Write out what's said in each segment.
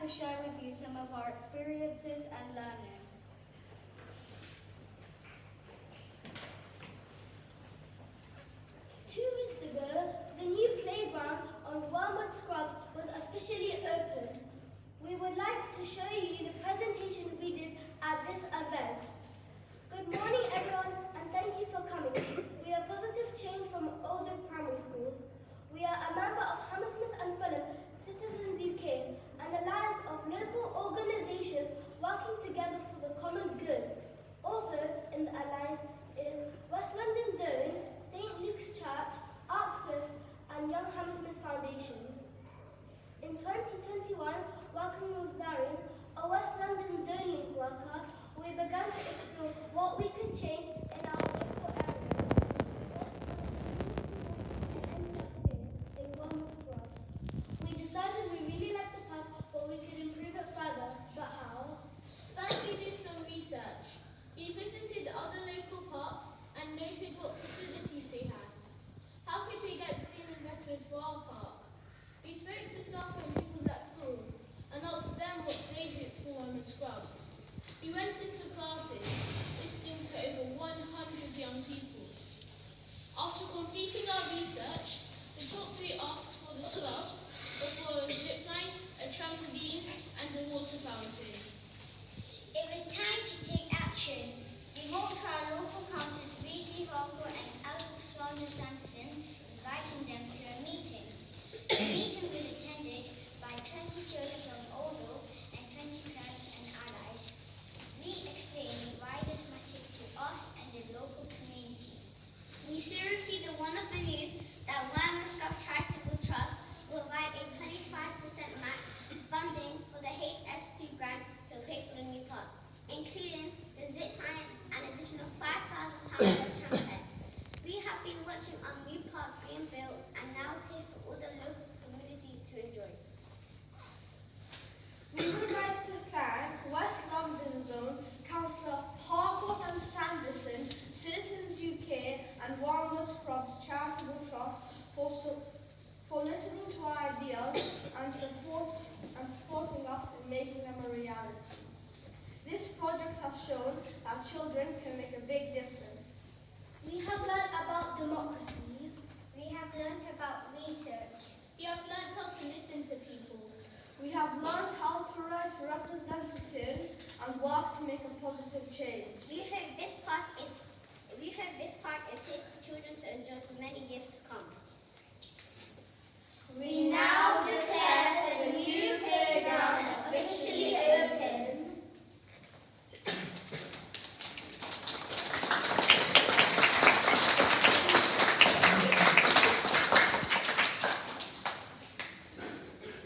to share with you some of our experiences and learning. Two weeks ago, the new playground on Wormwood Scrubs was officially opened. We would like to show you the presentation we did at this event. Good morning everyone, and thank you for coming. We are Positive Change from Oldham Primary School. We are a member of Hammersmith and Fulham Citizens UK, an alliance of local organisations working together for the common good. Also in the alliance is West London Zone, St Luke's Church, Arksworth and Young Hammersmith Foundation. In 2021, working with Zarin, a West London Zone Link worker, we began to explore what we could change in our local area. And ended up here in Wormwood Scrubs. We decided we really liked the park, but we could improve it further. But how? First, we did some research. We visited other local parks and noted what facilities they had. How could we get the same investment for our park? We spoke to staff and pupils at school and asked them what they hoped for Wormwood Scrubs. We went into classes, listening to over 100 young people. After completing our research, the talk we asked for the scrubs were for a zip line, a trampoline and a water fountain. It was time to take action. We walked to our local councillors, Weasley Walker and Alex Sanderson, inviting them to a meeting. The meeting was attended by 20 children from Oldham and 20 parents and allies. We explained why this mattered to us and the local community. We seriously the wonderful news that Wormwood Scrubs Charitable Trust will provide a 25% match funding for the HS2 grant to pay for the new park, including the zip line and additional £5,000 for trampoline. We have been watching our new park being built and now safe for all the local community to enjoy. We would like to thank West London Zone, Councillor Harcourt and Sanderson, Citizens UK and Wormwood Scrubs Charitable Trust for listening to our ideas and supporting us in making them a reality. This project has shown that children can make a big difference. We have learned about democracy. We have learned about research. We have learned how to listen to people. We have learned how to elect representatives and work to make a positive change. We hope this park is safe for children to enjoy for many years to come. We now declare the new playground officially open.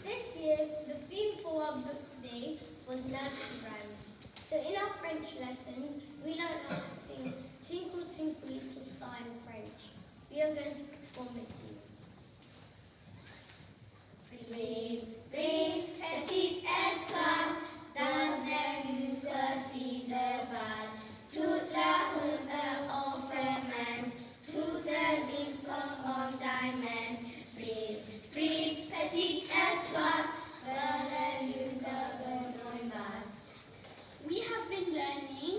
This year, the theme for our book day was nursery rhyme. So in our French lessons, we learned how to sing Twinkle Twinkle Little Star in French. We are going to perform it to you. Brille, brille, petite étoile, dans un lieu ceci de val. Toute la route en fermène, tous les lignes sont en diamant. Brille, brille, petite étoile, vers le lieu de basse. We have been learning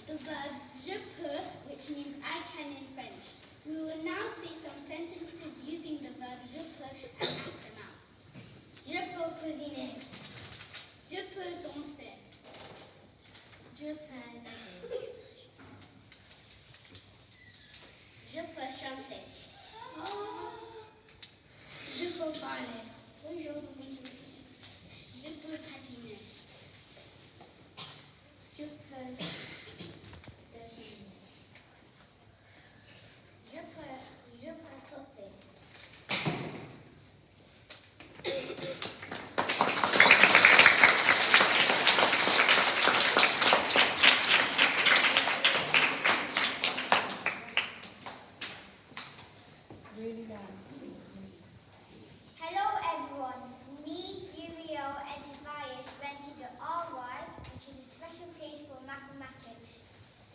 the verb je peux, which means I can in French. We will now say some sentences using the verb je peux and act them out. Je peux cuisiner. Je peux danser. Je peux nager. Je peux chanter. Je peux parler. Bonjour. Je peux patiner. Je peux dessiner. Je peux sauter. Hello everyone. Me, Uriel and Tobias went to the RY, which is a special place for mathematics.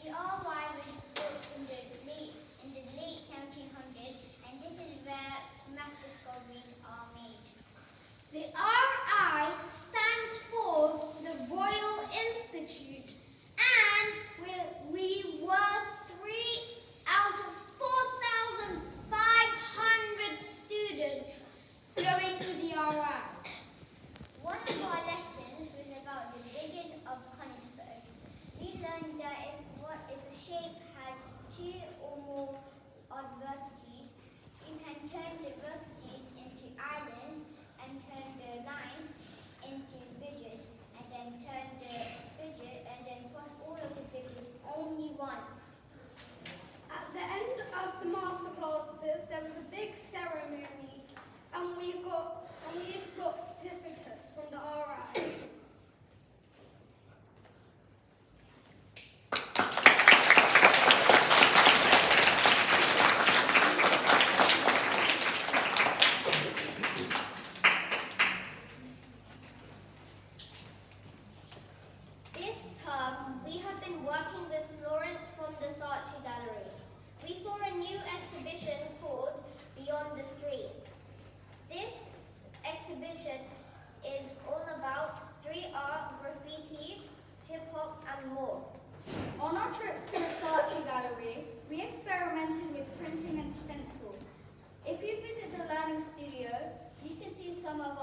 The RY was built in the late 1700s, and this is where math discoveries are made. The RI stands for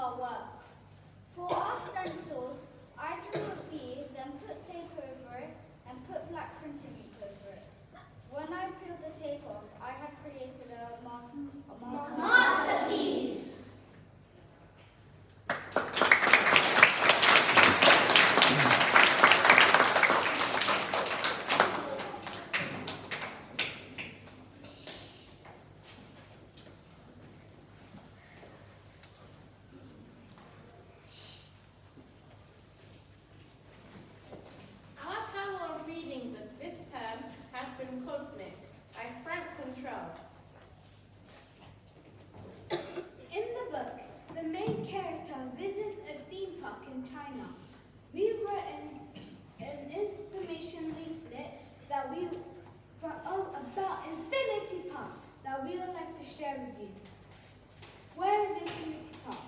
our work. For our stencils, I drew a bee, then put tape over it, and put black printing ink over it. When I peeled the tape off, I had created a Masterpiece! Our Tower of Reading book this term has been Cosmic by Frank Control. In the book, the main character visits a theme park in China. We wrote an information leaflet that about Infinity Park that we would like to share with you. Where is Infinity Park?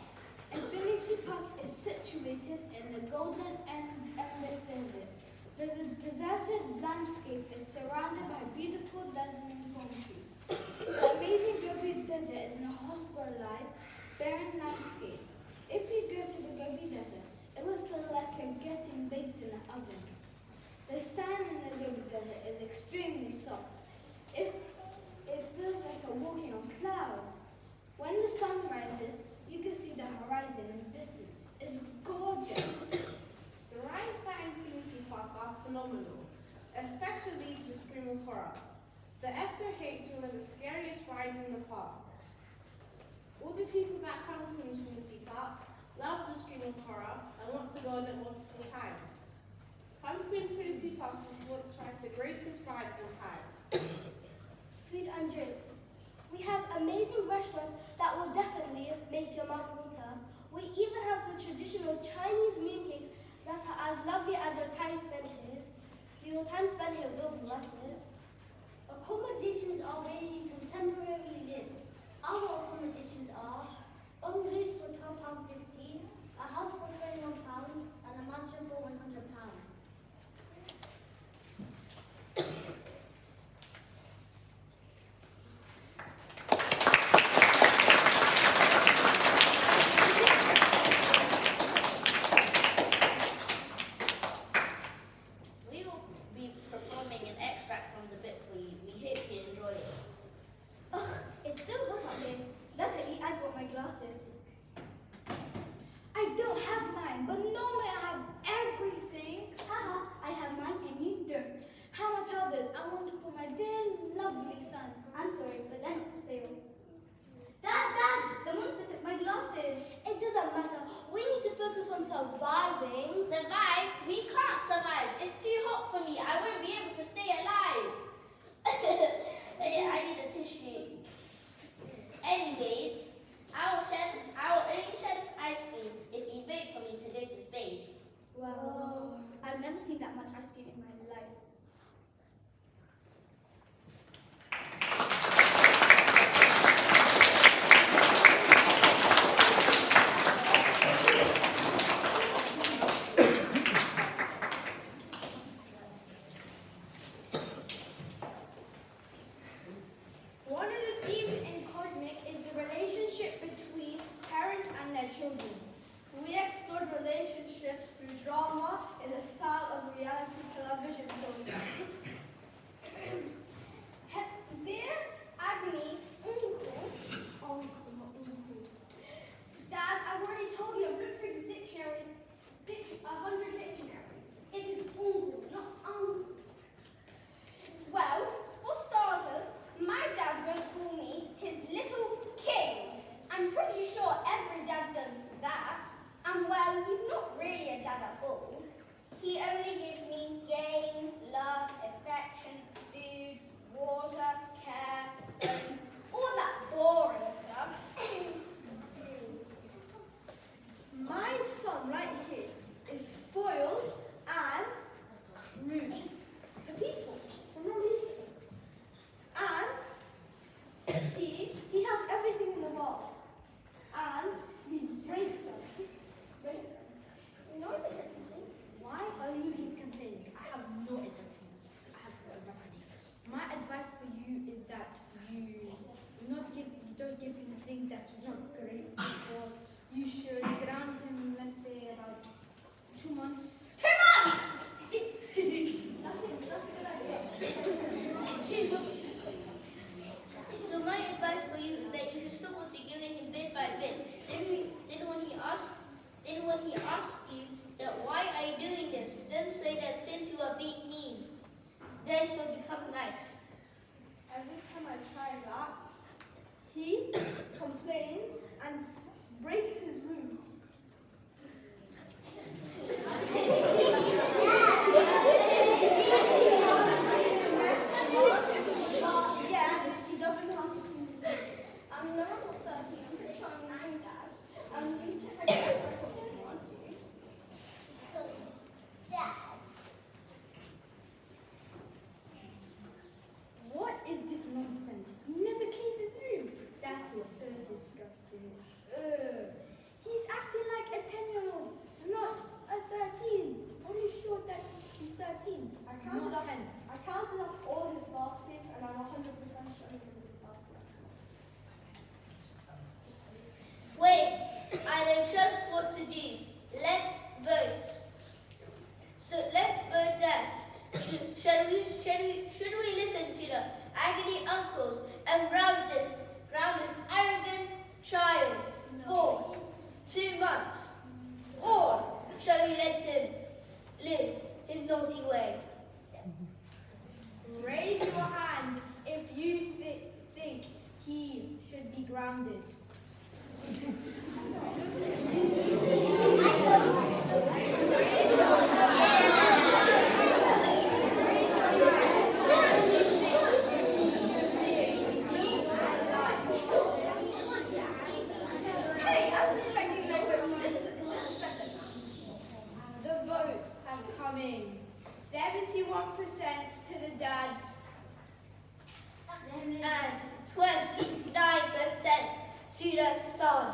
Infinity Park is situated in the Golden Endless Desert. The deserted landscape is surrounded by beautiful dazzling palm trees. The amazing Gobi Desert is a hospitalized, barren landscape. If you go to the Gobi Desert, it will feel like you're getting baked in an oven. The sand in the Gobi Desert is extremely soft. It feels like you're walking on clouds. When the sun rises, you can see the horizon in the distance. It's gorgeous. The rides at Infinity Park are phenomenal, especially the Scream of Horror. The SOH is one of the scariest rides in the park. All the people that come to Infinity Park love the Scream of Horror and want to go on it multiple times. Come to Infinity Park if you want to try the greatest ride of all time. Food and drinks. We have amazing restaurants that will definitely make your mouth water. We even have the traditional Chinese mooncakes that are as lovely as your time spent here. Your time spent here will be worth it. Accommodations are where you can temporarily live. Our accommodations are bungalows for £12.50, a house for £21, and a mansion for £100. We will be performing an extract from the book for you. We hope you enjoy it. Ugh, it's so hot out here. Luckily, I brought my glasses. I don't have mine, but normally I have everything. Haha, I have mine and you don't. How much are those? I want for my dear, lovely son. I'm sorry, but they're not for sale. Dad, the monster took my glasses. It doesn't matter. We need to focus on surviving. Survive? We can't survive. It's too hot for me. I won't be able to stay alive. I need a tissue. Anyways, I will only share this ice cream if you vote for me to go to space. Well, I've never seen that much ice cream in my life. One of the themes in Cosmic is the relationship between parents and their children. We explored relationships through drama in the style of reality television programs. Dear Agni, uncle, Dad, I've already told you I've looked through the dictionary, 100 dictionaries. It is uncle, not uncle. Well, for starters, my dad won't call me his little king. I'm pretty sure every dad does that. And well, he's not really a dad at all. He only gives me games, love, affection, food, water, care, friends, all that boring stuff. My son right here is spoiled and rude to people for no reason. And he has everything in the world. And he breaks them. No, he doesn't. Why are you here complaining? I have no advice for you. I have no advice for you. My advice for you is that you don't give him things that he's not grateful for. You should ground him, let's say, about 2 months. 2 months! So my advice for you is that you should stop what you're giving him bit by bit. Then when he asks you that why are you doing this, then say that since you are being mean, then he'll become nice. Every time I try that, he complains and breaks his room. Yeah, he doesn't want to. I'm not 13, I'm pretty sure I'm 9, Dad. You just had to if you want to. Dad. What is this nonsense? He never cleans his room. That is so disgusting. He's acting like a 10-year-old, not a 13. Are you sure that he's 13? I counted Not up, 10. I counted up all his baskets and I'm 100% sure he was in the basket. Wait, I know just what to do. Let's vote. So let's vote that. Should we listen to the agony uncles and ground this arrogant child for 2 months? Or shall we let him live his naughty way? Raise your hand if you think he should be grounded. Hey, I was expecting no vote. This is special. The votes have come in. 71% to the dad. And 29% to the son.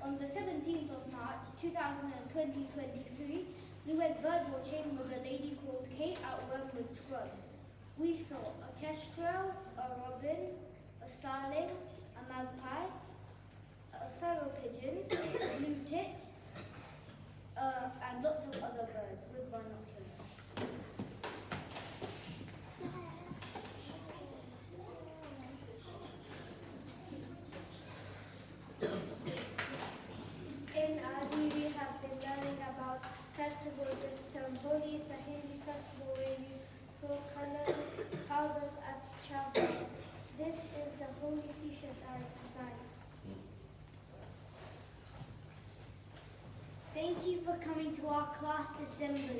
On the 17th of March 2023, we went bird watching with a lady called Kate at Wormwood Scrubs. We saw a kestrel, a robin, a starling, a magpie, a feral pigeon, a blue tit, and lots of other birds with binoculars. In Ali, we have been learning about festival Istanbuli, Saheli festival where you throw color powders at Chaba. This is the holy t-shirt I designed. Thank you for coming to our class assembly.